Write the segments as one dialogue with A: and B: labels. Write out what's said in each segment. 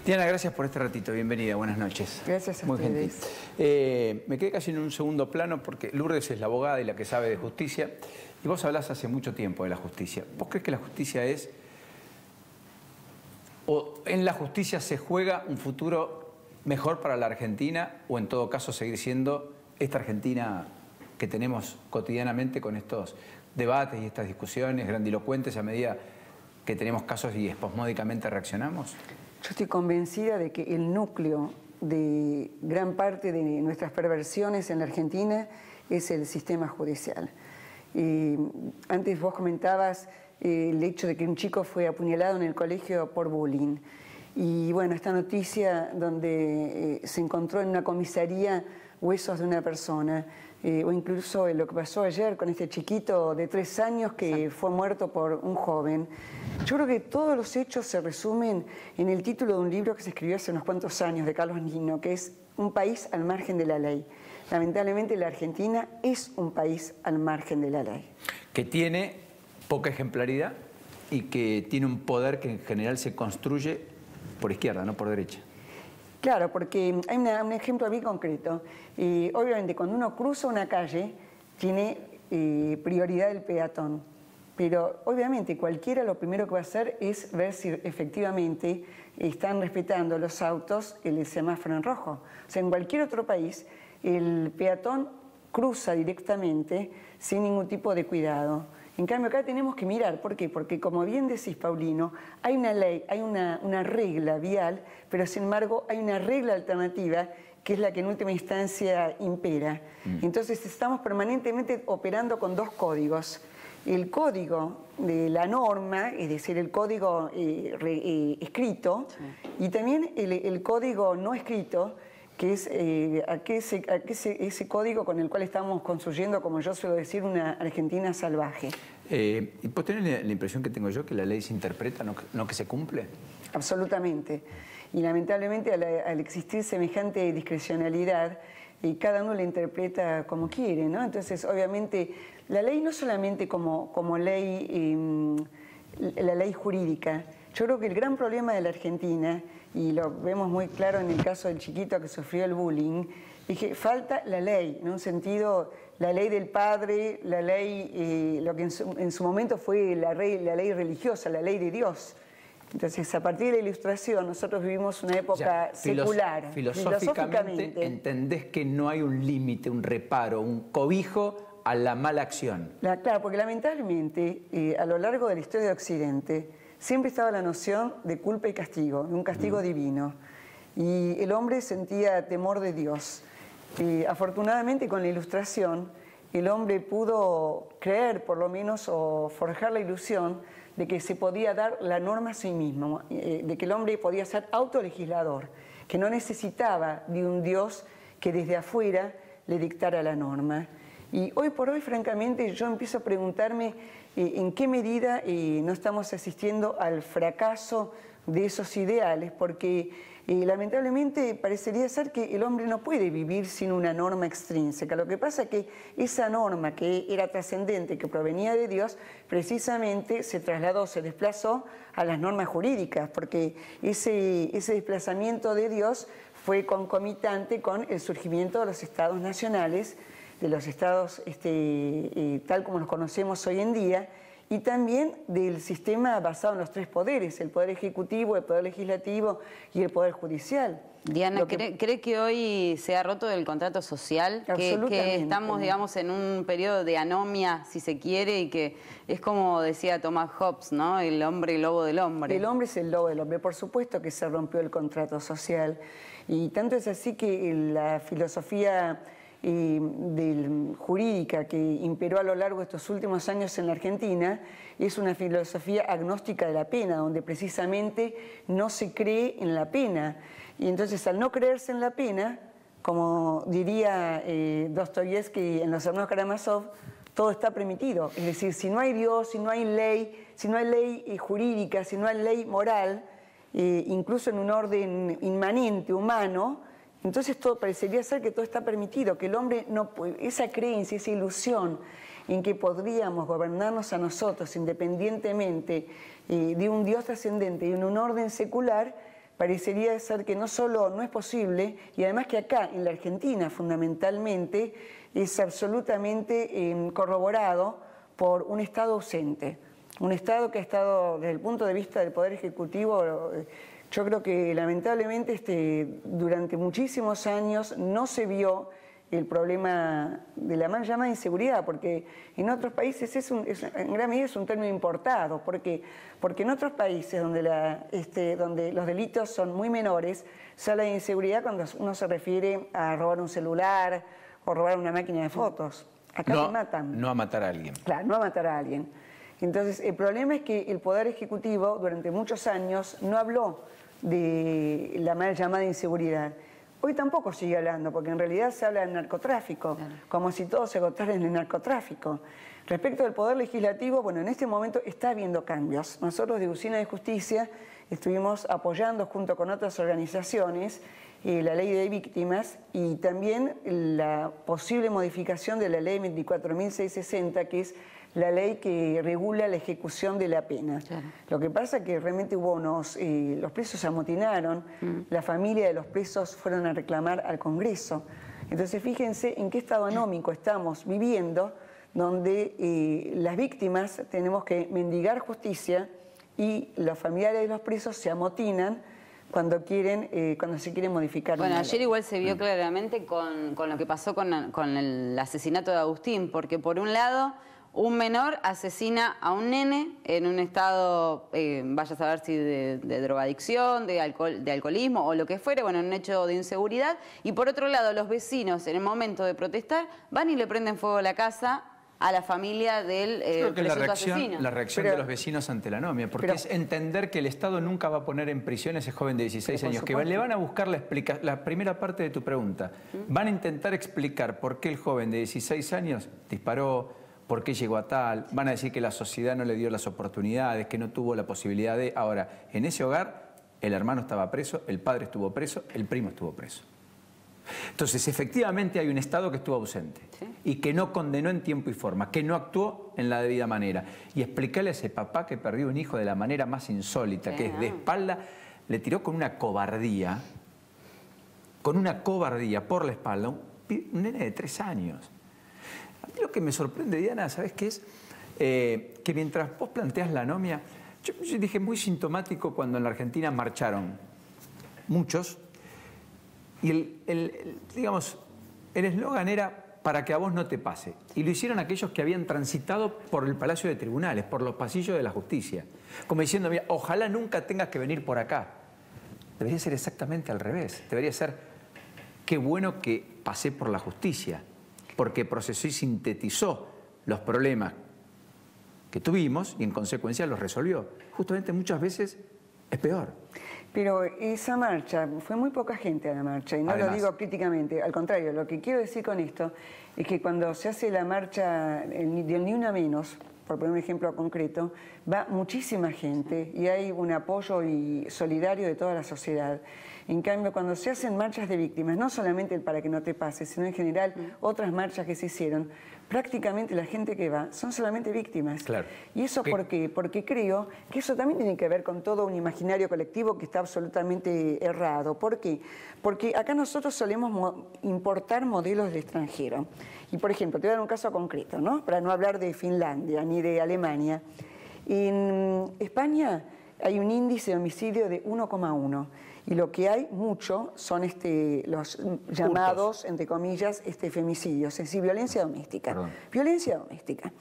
A: Diana, gracias por este ratito. Bienvenida, buenas noches.
B: Gracias a
A: Muy
B: ustedes.
A: gentil. Me quedé casi en un segundo plano porque Lourdes es la abogada y la que sabe de justicia. Y vos hablás hace mucho tiempo de la justicia. ¿Vos crees que la justicia es... o en la justicia se juega un futuro mejor para la Argentina o en todo caso seguir siendo esta Argentina que tenemos cotidianamente con estos debates y estas discusiones grandilocuentes a medida que tenemos casos y espasmódicamente reaccionamos?
B: Yo estoy convencida de que el núcleo de gran parte de nuestras perversiones en la Argentina es el sistema judicial. Antes vos comentabas el hecho de que un chico fue apuñalado en el colegio por bullying. Y bueno, esta noticia donde se encontró en una comisaría huesos de una persona, o incluso lo que pasó ayer con este chiquito de 3 años que fue muerto por un joven. Yo creo que todos los hechos se resumen en el título de un libro que se escribió hace unos cuantos años de Carlos Nino, que es Un país al margen de la ley. Lamentablemente la Argentina es un país al margen de la ley. Que
A: tiene poca ejemplaridad y que tiene un poder que en general se construye por izquierda, no por derecha.
B: Claro, porque hay un ejemplo bien concreto. Obviamente, cuando uno cruza una calle, tiene prioridad el peatón. Pero obviamente cualquiera lo primero que va a hacer es ver si efectivamente están respetando los autos el semáforo en rojo. O sea, en cualquier otro país, el peatón cruza directamente sin ningún tipo de cuidado. En cambio, acá tenemos que mirar. ¿Por qué? Porque, como bien decís, Paulino, hay una ley, hay una regla vial, pero sin embargo hay una regla alternativa que es la que en última instancia impera. Entonces estamos permanentemente operando con 2 códigos. El código de la norma, es decir, el código escrito, y también el código no escrito, que es ese código con el cual estamos construyendo, como yo suelo decir, una Argentina salvaje.
A: ¿Y vos tenés la impresión que tengo yo que la ley se interpreta, no que se cumple?
B: Absolutamente. Y lamentablemente al existir semejante discrecionalidad, cada uno la interpreta como quiere, ¿no? Entonces, obviamente, la ley no solamente como ley, la ley jurídica. Yo creo que el gran problema de la Argentina, y lo vemos muy claro en el caso del chiquito que sufrió el bullying, es que falta la ley, en un sentido, la ley del padre, la ley, lo que en su momento fue la ley religiosa, la ley de Dios. Entonces, a partir de la Ilustración, nosotros vivimos una época secular.
A: Filosóficamente, entendés que no hay un límite, un reparo, un cobijo a la mala acción.
B: Claro, porque lamentablemente, a lo largo de la historia de Occidente, siempre estaba la noción de culpa y castigo, de un castigo divino. Y el hombre sentía temor de Dios. Afortunadamente, con la Ilustración, el hombre pudo creer, por lo menos, o forjar la ilusión de que se podía dar la norma a sí mismo, de que el hombre podía ser autolegislador, que no necesitaba de un Dios que desde afuera le dictara la norma. Y hoy por hoy, francamente, yo empiezo a preguntarme en qué medida no estamos asistiendo al fracaso de esos ideales, porque lamentablemente parecería ser que el hombre no puede vivir sin una norma extrínseca. Lo que pasa es que esa norma que era trascendente, que provenía de Dios, precisamente se trasladó, se desplazó a las normas jurídicas, porque ese desplazamiento de Dios fue concomitante con el surgimiento de los estados nacionales, de los estados tal como los conocemos hoy en día, y también del sistema basado en los 3 poderes, el poder ejecutivo, el poder legislativo y el poder judicial.
C: Diana, ¿cree que hoy se ha roto el contrato social? Que estamos, digamos, en un periodo de anomia, si se quiere, y que es como decía Thomas Hobbes, ¿no? El hombre, el lobo del hombre.
B: El hombre es el lobo del hombre. Por supuesto que se rompió el contrato social. Y tanto es así que la filosofía jurídica que imperó a lo largo de estos últimos años en la Argentina es una filosofía agnóstica de la pena, donde precisamente no se cree en la pena. Y entonces, al no creerse en la pena, como diría Dostoyevsky en Los Hermanos Karamazov, todo está permitido. Es decir, si no hay Dios, si no hay ley jurídica, si no hay ley moral, incluso en un orden inmanente, humano, entonces todo parecería ser que todo está permitido, que el hombre no puede, esa creencia, esa ilusión en que podríamos gobernarnos a nosotros independientemente de un Dios trascendente y en un orden secular, parecería ser que no solo no es posible, y además que acá, en la Argentina, fundamentalmente, es absolutamente corroborado por un Estado ausente. Un Estado que ha estado, desde el punto de vista del Poder Ejecutivo, yo creo que lamentablemente durante muchísimos años no se vio el problema de la mal llamada inseguridad, porque en otros países en gran medida es un término importado, porque en otros países donde los delitos son muy menores, se habla de inseguridad cuando uno se refiere a robar un celular o robar una máquina de fotos. Acá te matan.
A: No a matar a alguien.
B: Claro, no a matar a alguien. Entonces, el problema es que el Poder Ejecutivo durante muchos años no habló de la mal llamada inseguridad. Hoy tampoco sigue hablando, porque en realidad se habla del narcotráfico, como si todo se agotara en el narcotráfico. Respecto del Poder Legislativo, bueno, en este momento está habiendo cambios. Nosotros de Usina de Justicia estuvimos apoyando junto con otras organizaciones la ley de víctimas y también la posible modificación de la ley 24.660, que es la ley que regula la ejecución de la pena. Claro. Lo que pasa es que realmente hubo los presos se amotinaron, la familia de los presos fueron a reclamar al Congreso. Entonces fíjense en qué estado anómico estamos viviendo, donde las víctimas tenemos que mendigar justicia y los familiares de los presos se amotinan cuando se quieren modificar.
C: Bueno, ayer igual se vio claramente con lo que pasó con el asesinato de Agustín, porque por un lado un menor asesina a un nene en un estado, vaya a saber si de drogadicción, de alcoholismo o lo que fuere, bueno, en un hecho de inseguridad. Y por otro lado, los vecinos, en el momento de protestar, van y le prenden fuego a la casa a la familia del presunto asesino.
A: La reacción de los vecinos ante la anomia, porque es entender que el Estado nunca va a poner en prisión a ese joven de 16 años, que le van a buscar la primera parte de tu pregunta. Van a intentar explicar por qué el joven de 16 años disparó, por qué llegó a tal, van a decir que la sociedad no le dio las oportunidades, que no tuvo la posibilidad de... Ahora, en ese hogar, el hermano estaba preso, el padre estuvo preso, el primo estuvo preso. Entonces, efectivamente hay un Estado que estuvo ausente y que no condenó en tiempo y forma, que no actuó en la debida manera. Y explicarle a ese papá que perdió un hijo de la manera más insólita, que es de espalda, le tiró con una cobardía por la espalda, un nene de 3 años. A mí lo que me sorprende, Diana, ¿sabes qué es? Que mientras vos planteás la anomia, yo dije muy sintomático cuando en la Argentina marcharon muchos, y digamos, el eslogan era para que a vos no te pase. Y lo hicieron aquellos que habían transitado por el Palacio de Tribunales, por los pasillos de la justicia. Como diciendo, mira, ojalá nunca tengas que venir por acá. Debería ser exactamente al revés. Debería ser, qué bueno que pasé por la justicia, porque procesó y sintetizó los problemas que tuvimos y en consecuencia los resolvió. Justamente muchas veces es peor.
B: Pero esa marcha, fue muy poca gente a la marcha, y no lo digo críticamente, al contrario, lo que quiero decir con esto es que cuando se hace la marcha del Ni Una Menos, por poner un ejemplo concreto, va muchísima gente y hay un apoyo solidario de toda la sociedad. En cambio, cuando se hacen marchas de víctimas, no solamente el Para que no te pase, sino en general otras marchas que se hicieron, prácticamente la gente que va son solamente víctimas.
A: Claro.
B: ¿Y eso por qué? Porque creo que eso también tiene que ver con todo un imaginario colectivo que está absolutamente errado. ¿Por qué? Porque acá nosotros solemos importar modelos del extranjero. Y por ejemplo, te voy a dar un caso concreto, ¿no? Para no hablar de Finlandia ni de Alemania. En España hay un índice de homicidio de 1,1. Y lo que hay mucho son los llamados, entre comillas, femicidios, es decir, violencia doméstica. Perdón. Violencia doméstica.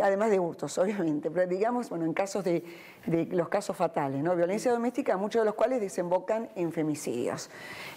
B: Además de hurtos, obviamente, pero digamos, bueno, en casos de los casos fatales, ¿no? Violencia doméstica, muchos de los cuales desembocan en femicidios.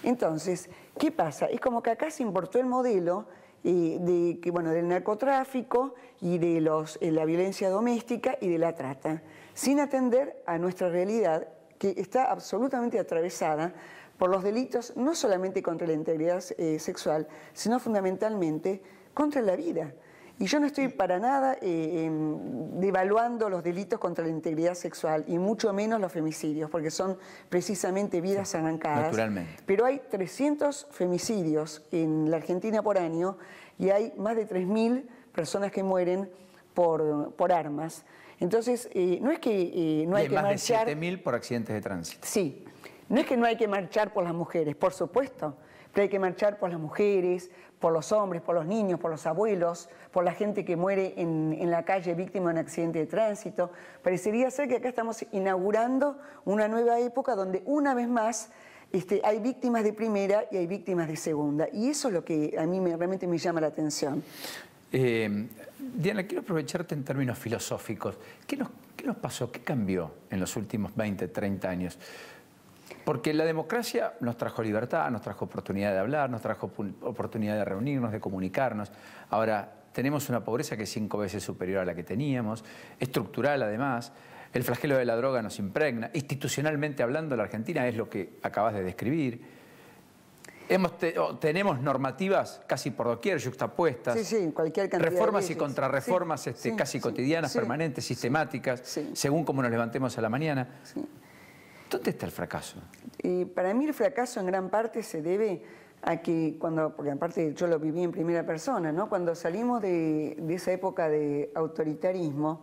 B: Entonces, ¿qué pasa? Es como que acá se importó el modelo del narcotráfico y de la violencia doméstica y de la trata, sin atender a nuestra realidad, que está absolutamente atravesada por los delitos no solamente contra la integridad sexual, sino fundamentalmente contra la vida. Y yo no estoy para nada devaluando los delitos contra la integridad sexual, y mucho menos los femicidios, porque son precisamente vidas arrancadas.
A: Naturalmente.
B: Pero hay 300 femicidios en la Argentina por año y hay más de 3.000 personas que mueren por armas. Entonces, no es que no hay que marchar...
A: más de 7.000 por accidentes de tránsito.
B: Sí, No es que no hay que marchar por las mujeres, por supuesto, pero hay que marchar por las mujeres, por los hombres, por los niños, por los abuelos, por la gente que muere en la calle víctima de un accidente de tránsito. Parecería ser que acá estamos inaugurando una nueva época donde una vez más hay víctimas de primera y hay víctimas de segunda. Y eso es lo que a mí realmente me llama la atención.
A: Diana, quiero aprovecharte en términos filosóficos. ¿Qué nos pasó? ¿Qué cambió en los últimos 20, 30 años? Porque la democracia nos trajo libertad, nos trajo oportunidad de hablar, nos trajo oportunidad de reunirnos, de comunicarnos. Ahora, tenemos una pobreza que es 5 veces superior a la que teníamos, estructural además. El flagelo de la droga nos impregna. Institucionalmente hablando, la Argentina es lo que acabas de describir. Tenemos normativas casi por doquier, yuxtapuestas.
B: Sí, cualquier cantidad
A: reformas
B: de
A: y contrarreformas casi cotidianas, permanentes, sistemáticas, según cómo nos levantemos a la mañana. Sí. ¿Dónde está el fracaso?
B: Para mí el fracaso en gran parte se debe a que porque aparte yo lo viví en primera persona, ¿no? Cuando salimos de esa época de autoritarismo,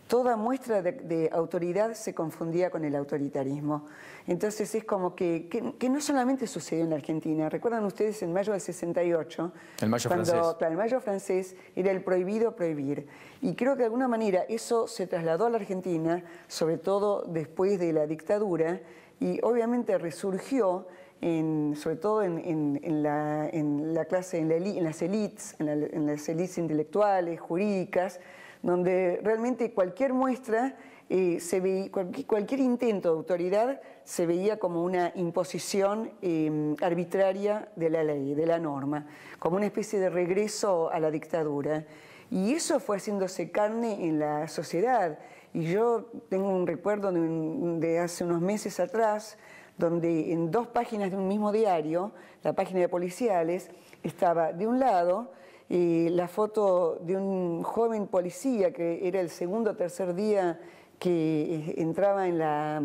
B: toda muestra de autoridad se confundía con el autoritarismo. Entonces es como que no solamente sucedió en la Argentina. ¿Recuerdan ustedes en mayo del 68?
A: El mayo francés.
B: Claro, el mayo francés era el prohibido prohibir. Y creo que de alguna manera eso se trasladó a la Argentina, sobre todo después de la dictadura, y obviamente resurgió sobre todo en la clase, en las élites intelectuales, jurídicas, donde realmente cualquier muestra, cualquier intento de autoridad se veía como una imposición arbitraria de la ley, de la norma, como una especie de regreso a la dictadura. Y eso fue haciéndose carne en la sociedad. Y yo tengo un recuerdo de hace unos meses atrás, donde en 2 páginas de un mismo diario, la página de policiales, estaba de un lado la foto de un joven policía que era el segundo o tercer día que entraba en la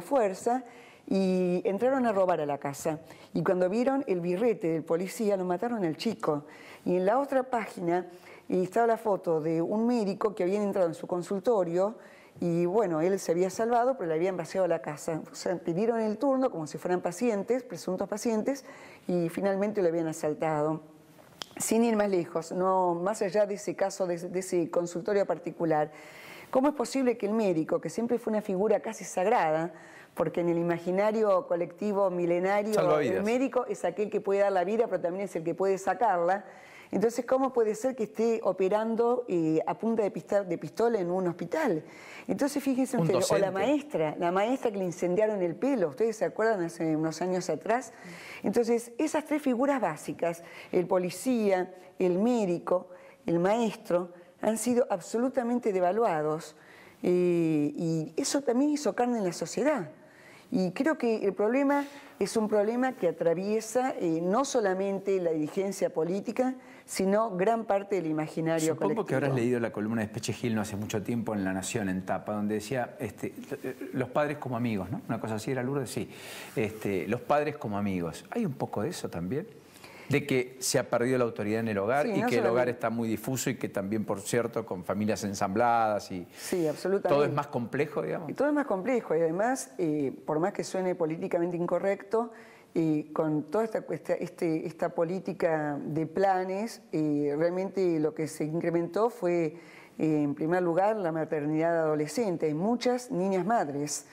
B: fuerza, y entraron a robar a la casa. Y cuando vieron el birrete del policía, lo mataron al chico. Y en la otra página estaba la foto de un médico que había entrado en su consultorio y bueno, él se había salvado, pero le habían vaciado la casa. O sea, pidieron el turno como si fueran pacientes, presuntos pacientes, y finalmente lo habían asaltado. Sin ir más lejos, no más allá de ese caso, de ese consultorio particular, ¿cómo es posible que el médico, que siempre fue una figura casi sagrada, porque en el imaginario colectivo milenario el médico es aquel que puede dar la vida, pero también es el que puede sacarla? Entonces, ¿cómo puede ser que esté operando a punta de pistola en un hospital? Entonces, fíjense ustedes, o la maestra que le incendiaron el pelo, ¿ustedes se acuerdan hace unos años atrás? Entonces, esas 3 figuras básicas, el policía, el médico, el maestro, han sido absolutamente devaluados y eso también hizo carne en la sociedad. Y creo que el problema es un problema que atraviesa no solamente la dirigencia política, sino gran parte del imaginario colectivo.
A: Supongo que habrás leído la columna de Espeche Gil no hace mucho tiempo en La Nación, en tapa, donde decía los padres como amigos, ¿no? Una cosa así era, Lourdes, sí. Los padres como amigos. ¿Hay un poco de eso también? De que se ha perdido la autoridad en el hogar y que el hogar está muy difuso y que también, por cierto, con familias ensambladas y...
B: Sí, absolutamente.
A: ¿Todo es más complejo, digamos?
B: Y todo es más complejo y además, por más que suene políticamente incorrecto, con toda esta política de planes, realmente lo que se incrementó fue, en primer lugar, la maternidad adolescente. Hay muchas niñas madres,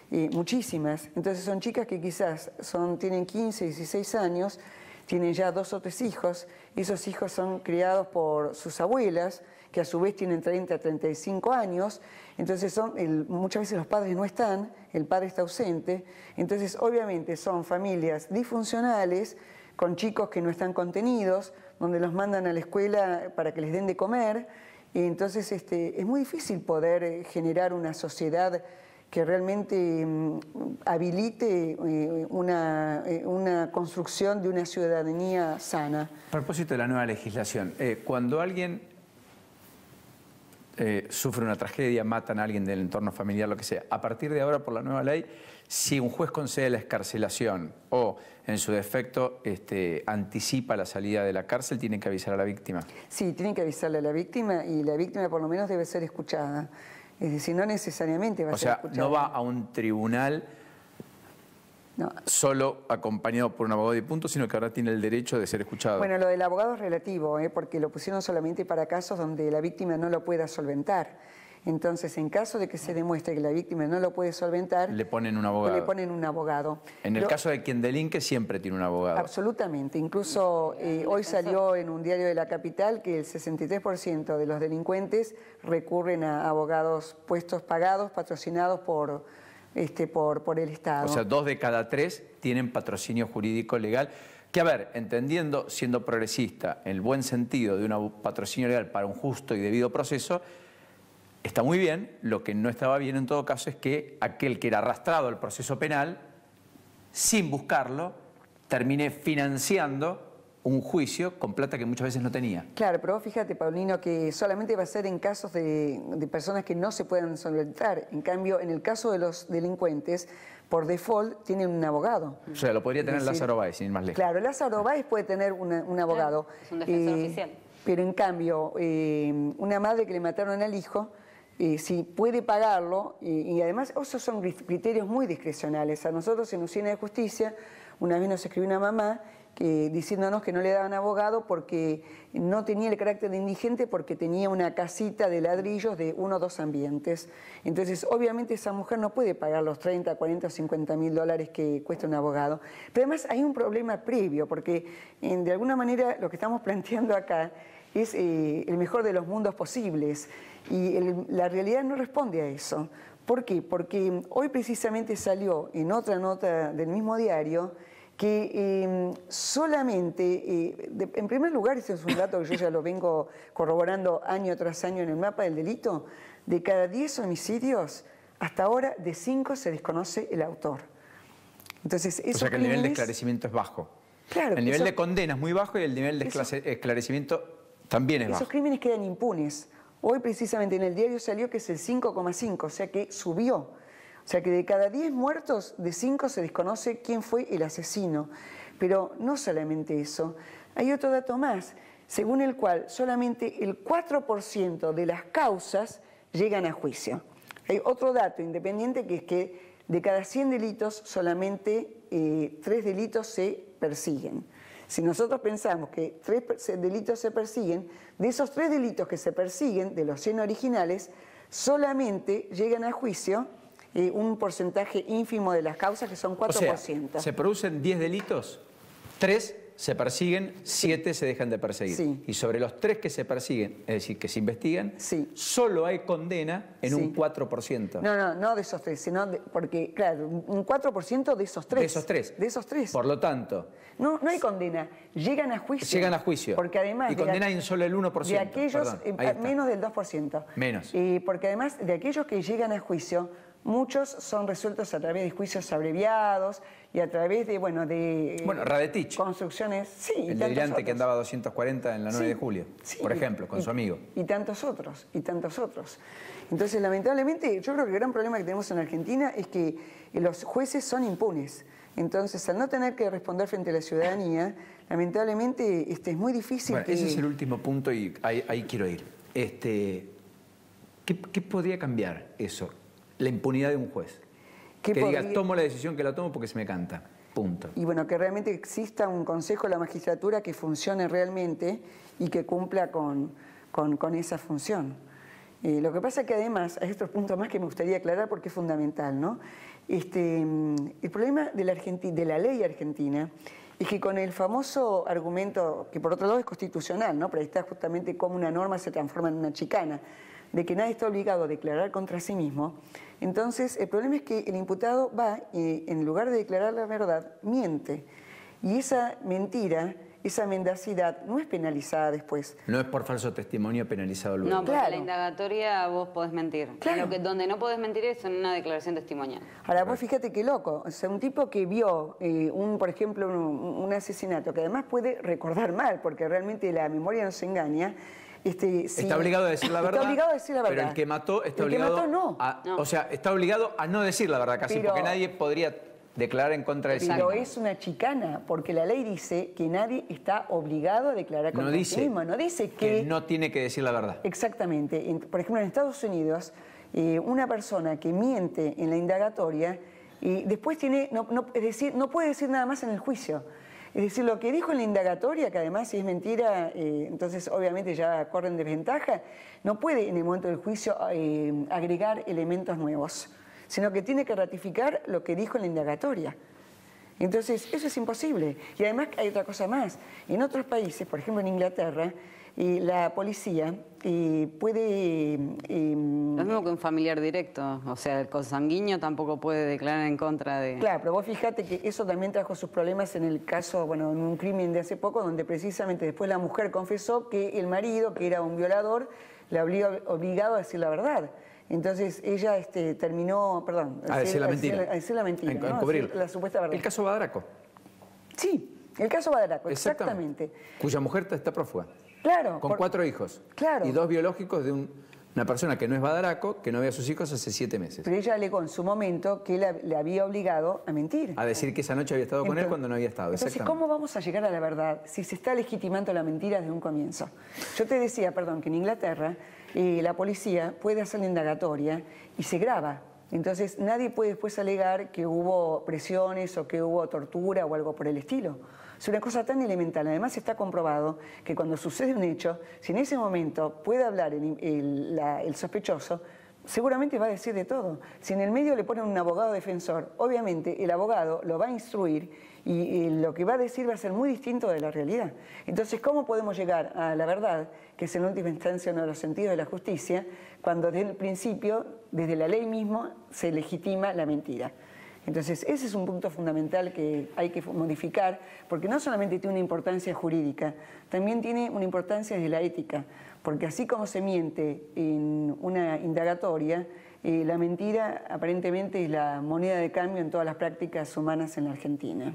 B: muchísimas. Entonces son chicas que quizás tienen 15, 16 años, tienen ya 2 o 3 hijos, esos hijos son criados por sus abuelas, que a su vez tienen 30 a 35 años, entonces muchas veces los padres no están, el padre está ausente, entonces obviamente son familias disfuncionales, con chicos que no están contenidos, donde los mandan a la escuela para que les den de comer, y entonces es muy difícil poder generar una sociedad que realmente habilite una construcción de una ciudadanía sana.
A: A propósito de la nueva legislación, cuando alguien sufre una tragedia, matan a alguien del entorno familiar, lo que sea, a partir de ahora, por la nueva ley, si un juez concede la excarcelación o, en su defecto, anticipa la salida de la cárcel, tiene que avisar a la víctima.
B: Sí, tienen que avisarle a la víctima y la víctima por lo menos debe ser escuchada. Es decir, no necesariamente va a ser escuchada.
A: O sea, no va a un tribunal solo acompañado por un abogado y punto, sino que ahora tiene el derecho de ser escuchado.
B: Bueno, lo del abogado es relativo, porque lo pusieron solamente para casos donde la víctima no lo pueda solventar. Entonces, en caso de que se demuestre que la víctima no lo puede solventar,
A: le ponen un abogado.
B: Le ponen un abogado.
A: En el caso de quien delinque, siempre tiene un abogado.
B: Absolutamente. Incluso hoy salió en un diario de la capital que el 63% de los delincuentes recurren a abogados pagados, patrocinados por el Estado.
A: O sea, 2 de cada 3 tienen patrocinio jurídico legal. Que, a ver, entendiendo, siendo progresista, el buen sentido de un patrocinio legal para un justo y debido proceso, está muy bien. Lo que no estaba bien en todo caso es que aquel que era arrastrado al proceso penal, sin buscarlo, termine financiando un juicio con plata que muchas veces no tenía.
B: Claro, pero vos fíjate, Paulino, que solamente va a ser en casos de personas que no se puedan solventar. En cambio, en el caso de los delincuentes, por default tienen un abogado.
A: O sea, lo podría tener Lázaro Báez, sin ir más lejos.
B: Claro, Lázaro Báez puede tener un abogado.
C: Claro, es un defensor oficial.
B: Pero en cambio, una madre que le mataron al hijo, si puede pagarlo, y además esos son criterios muy discrecionales. A nosotros en Usina de Justicia, una vez nos escribió una mamá diciéndonos que no le daban abogado porque no tenía el carácter de indigente, porque tenía una casita de ladrillos de 1 o 2 ambientes. Entonces, obviamente esa mujer no puede pagar los 30, 40 o 50 mil dólares que cuesta un abogado. Pero además hay un problema previo, porque de alguna manera lo que estamos planteando acá es el mejor de los mundos posibles, y la realidad no responde a eso. ¿Por qué? Porque hoy precisamente salió en otra nota del mismo diario que solamente, en primer lugar, ese es un dato que yo ya lo vengo corroborando año tras año en el mapa del delito, de cada 10 homicidios, hasta ahora de 5 se desconoce el autor. Entonces,
A: o sea que el nivel de esclarecimiento es bajo. Claro, el nivel de condena es muy bajo y el nivel de esclarecimiento también es bajo.
B: Esos crímenes quedan impunes. Hoy precisamente en el diario salió que es el 5,5, o sea que subió. O sea que de cada 10 muertos, de 5 se desconoce quién fue el asesino. Pero no solamente eso, hay otro dato más, según el cual solamente el 4% de las causas llegan a juicio. Hay otro dato independiente, que es que de cada 100 delitos solamente 3 delitos se persiguen. Si nosotros pensamos que 3 delitos se persiguen, de esos 3 delitos que se persiguen, de los 100 originales, solamente llegan a juicio un porcentaje ínfimo de las causas, que son 4%.
A: O sea, se producen 10 delitos, 3 se persiguen, 7 se dejan de perseguir.
B: Sí.
A: Y sobre los 3 que se persiguen, es decir, que se investigan,
B: sí,
A: solo hay condena en un 4%.
B: No de esos 3, sino porque, claro, un 4% de esos 3.
A: De esos 3.
B: De esos 3.
A: Por lo tanto...
B: No hay condena, llegan a juicio.
A: Llegan a juicio.
B: Porque además...
A: Y condenan solo el 1%.
B: De aquellos, menos del 2%.
A: Menos.
B: Porque además de aquellos que llegan a juicio, muchos son resueltos a través de juicios abreviados y a través de, bueno,
A: Radetich.
B: Construcciones, sí.
A: El delirante que andaba a 240 en la 9 de julio, por ejemplo, con su amigo.
B: Y tantos otros. Entonces, lamentablemente, yo creo que el gran problema que tenemos en Argentina es que los jueces son impunes. Entonces, al no tener que responder frente a la ciudadanía, lamentablemente es muy difícil.
A: Bueno, ese es el último punto y ahí quiero ir. ¿Qué podría cambiar eso? La impunidad de un juez. Que diga, tomo la decisión que la tomo porque se me canta. Punto. Y
B: bueno, que realmente exista un consejo de la magistratura que funcione realmente y que cumpla con esa función. Lo que pasa es que además, hay otro punto más que me gustaría aclarar porque es fundamental, ¿no? El problema de la ley argentina es que con el famoso argumento, que por otro lado es constitucional, ¿no? Pero ahí está justamente cómo una norma se transforma en una chicana, de que nadie está obligado a declarar contra sí mismo. Entonces, el problema es que el imputado va y en lugar de declarar la verdad, miente. Y esa mentira, esa mendacidad, no es penalizada después.
A: No es por falso testimonio penalizado luego.
C: No, porque en la indagatoria vos podés mentir. Claro. Donde no podés mentir es en una declaración testimonial.
B: Ahora, vos fíjate qué loco. O sea, un tipo que vio, por ejemplo, un asesinato, que además puede recordar mal, porque realmente la memoria nos engaña.
A: Está obligado a decir la verdad.
B: Está obligado a decir la verdad.
A: Pero el que mató está obligado.
B: El que mató no.
A: O sea, está obligado a no decir la verdad casi, porque nadie podría declarar en contra de sí mismo.
B: Pero es una chicana, porque la ley dice que nadie está obligado a declarar contra sí mismo. No dice que
A: no tiene que decir la verdad.
B: Exactamente. Por ejemplo, en Estados Unidos, una persona que miente en la indagatoria Y después es decir, no puede decir nada más en el juicio. Es decir, lo que dijo en la indagatoria, que además si es mentira, entonces obviamente ya corre en desventaja, no puede en el momento del juicio agregar elementos nuevos, sino que tiene que ratificar lo que dijo en la indagatoria. Entonces, eso es imposible. Y además hay otra cosa más. En otros países, por ejemplo en Inglaterra, la policía puede...
C: Lo mismo que un familiar directo, o sea, el consanguíneo tampoco puede declarar en contra de...
B: Claro, pero vos fíjate que eso también trajo sus problemas en el caso, bueno, en un crimen de hace poco, donde precisamente después la mujer confesó que el marido, que era un violador, la había obligado a decir la verdad. Entonces ella terminó, perdón...
A: A decir la mentira.
B: A decir la mentira, ¿no?
A: Encubrir.
B: La supuesta verdad.
A: El caso Badaraco.
B: Sí, el caso Badaraco, exactamente.
A: Cuya mujer está prófuga.
B: Claro.
A: Con 4 hijos.
B: Claro.
A: Y 2 biológicos de una persona que no es Badaraco, que no ve a sus hijos hace 7 meses.
B: Pero ella alegó en su momento que le había obligado a mentir.
A: A decir que esa noche había estado con él cuando no había estado.
B: Entonces, ¿cómo vamos a llegar a la verdad si se está legitimando la mentira desde un comienzo? Yo te decía, perdón, que en Inglaterra la policía puede hacer la indagatoria y se graba. Entonces, nadie puede después alegar que hubo presiones o que hubo tortura o algo por el estilo. Es una cosa tan elemental. Además está comprobado que cuando sucede un hecho, si en ese momento puede hablar el sospechoso, seguramente va a decir de todo. Si en el medio le ponen un abogado defensor, obviamente el abogado lo va a instruir y lo que va a decir va a ser muy distinto de la realidad. Entonces, ¿cómo podemos llegar a la verdad, que es en última instancia uno de los sentidos de la justicia, cuando desde el principio, desde la ley misma, se legitima la mentira? Entonces, ese es un punto fundamental que hay que modificar, porque no solamente tiene una importancia jurídica, también tiene una importancia desde la ética, porque así como se miente en una indagatoria, la mentira aparentemente es la moneda de cambio en todas las prácticas humanas en la Argentina.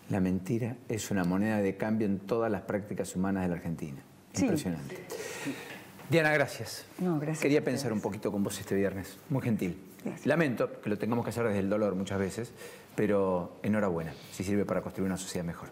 A: La mentira es una moneda de cambio en todas las prácticas humanas de la Argentina. Impresionante. Sí. Diana, gracias.
B: No, gracias.
A: Quería pensar un poquito con vos este viernes. Muy gentil.
B: Gracias.
A: Lamento que lo tengamos que hacer desde el dolor muchas veces, pero enhorabuena, si sirve para construir una sociedad mejor.